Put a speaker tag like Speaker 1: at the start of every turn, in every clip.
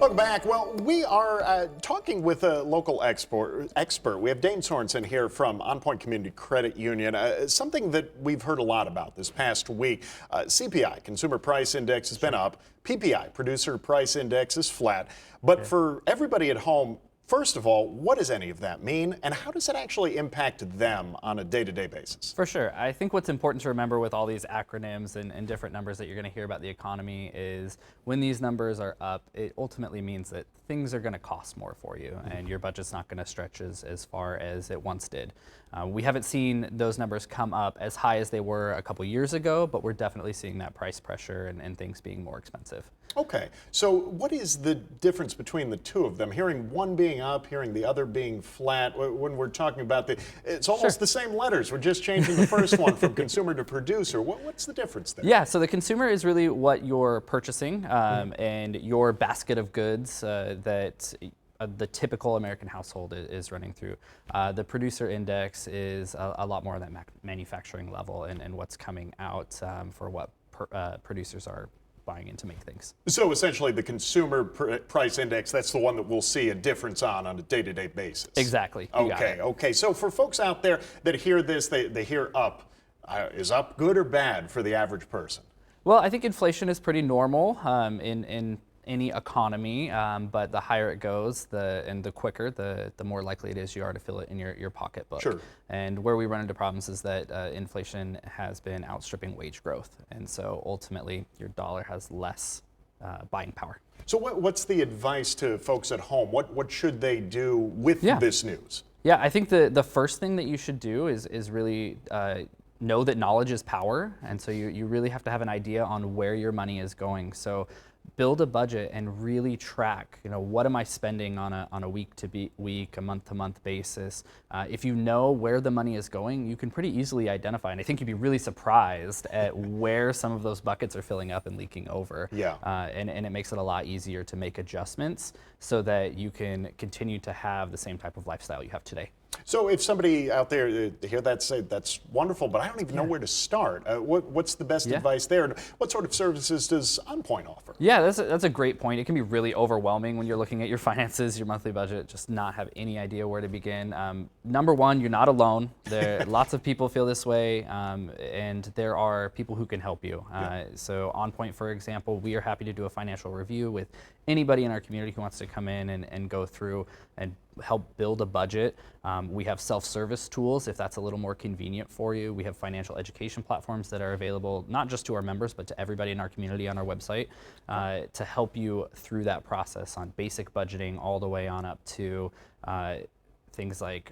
Speaker 1: Welcome back. Well, we are talking with a local expert. We have Dayne Sorensen here from OnPoint Community Credit Union. Something that we've heard a lot about this past week. CPI, Consumer Price Index, has been up. PPI, Producer Price Index, is flat. But for everybody at home, first of all, what does any of that mean, and how does it actually impact them on a day-to-day basis?
Speaker 2: For sure. I think what's important to remember with all these acronyms and different numbers that you're going to hear about the economy is when these numbers are up, it ultimately means that things are going to cost more for you, and your budget's not going to stretch as far as it once did. We haven't seen those numbers come up as high as they were a couple years ago, but we're definitely seeing that price pressure and things being more expensive.
Speaker 1: Okay, so what is the difference between the two of them? Hearing one being up, hearing the other being flat, when we're talking about it's almost the same letters. We're just changing the first one from consumer to producer. What's the difference there?
Speaker 2: Yeah, so the consumer is really what you're purchasing and your basket of goods that the typical American household is running through. The producer index is a lot more of that manufacturing level and what's coming out for what producers are buying in to make things.
Speaker 1: So essentially the consumer price index, that's the one that we'll see a difference on a day-to-day basis.
Speaker 2: Exactly.
Speaker 1: Okay. So for folks out there that hear this, they hear up. Is up good or bad for the average person?
Speaker 2: Well, I think inflation is pretty normal in any economy, but the higher it goes, the quicker, the more likely it is you are to feel it in your pocketbook.
Speaker 1: Sure.
Speaker 2: And where we run into problems is that inflation has been outstripping wage growth, and so ultimately your dollar has less buying power. So
Speaker 1: what's the advice to folks at home? What should they do with this news?
Speaker 2: Yeah, I think the first thing that you should do is really know that knowledge is power, and so you really have to have an idea on where your money is going. So build a budget and really track, what am I spending on a week, a month-to-month basis. If you know where the money is going, you can pretty easily identify, and I think you'd be really surprised at where some of those buckets are filling up and leaking over.
Speaker 1: Yeah.
Speaker 2: And it makes it a lot easier to make adjustments so that you can continue to have the same type of lifestyle you have today.
Speaker 1: So if somebody out there hear that say, that's wonderful, but I don't even know where to start. What's the best advice there? And what sort of services does OnPoint offer?
Speaker 2: Yeah, that's a great point. It can be really overwhelming when you're looking at your finances, your monthly budget, just not have any idea where to begin. Number one, you're not alone. Lots of people feel this way, and there are people who can help you. So OnPoint, for example, we are happy to do a financial review with anybody in our community who wants to come in and go through and help build a budget. We have self-service tools if that's a little more convenient for you. We have financial education platforms that are available not just to our members but to everybody in our community on our website to help you through that process on basic budgeting all the way on up to things like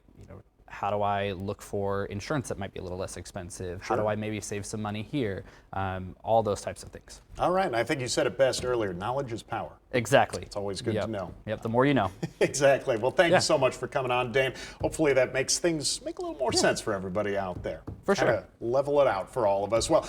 Speaker 2: how do I look for insurance that might be a little less expensive? How do I maybe save some money here? All those types of things.
Speaker 1: All right, and I think you said it best earlier, knowledge is power.
Speaker 2: Exactly.
Speaker 1: It's always good to know.
Speaker 2: Yep, the more you know.
Speaker 1: Exactly. Well, thank you so much for coming on, Dayne. Hopefully that makes things make a little more sense for everybody out there.
Speaker 2: For sure.
Speaker 1: Level it out for all of us. Well,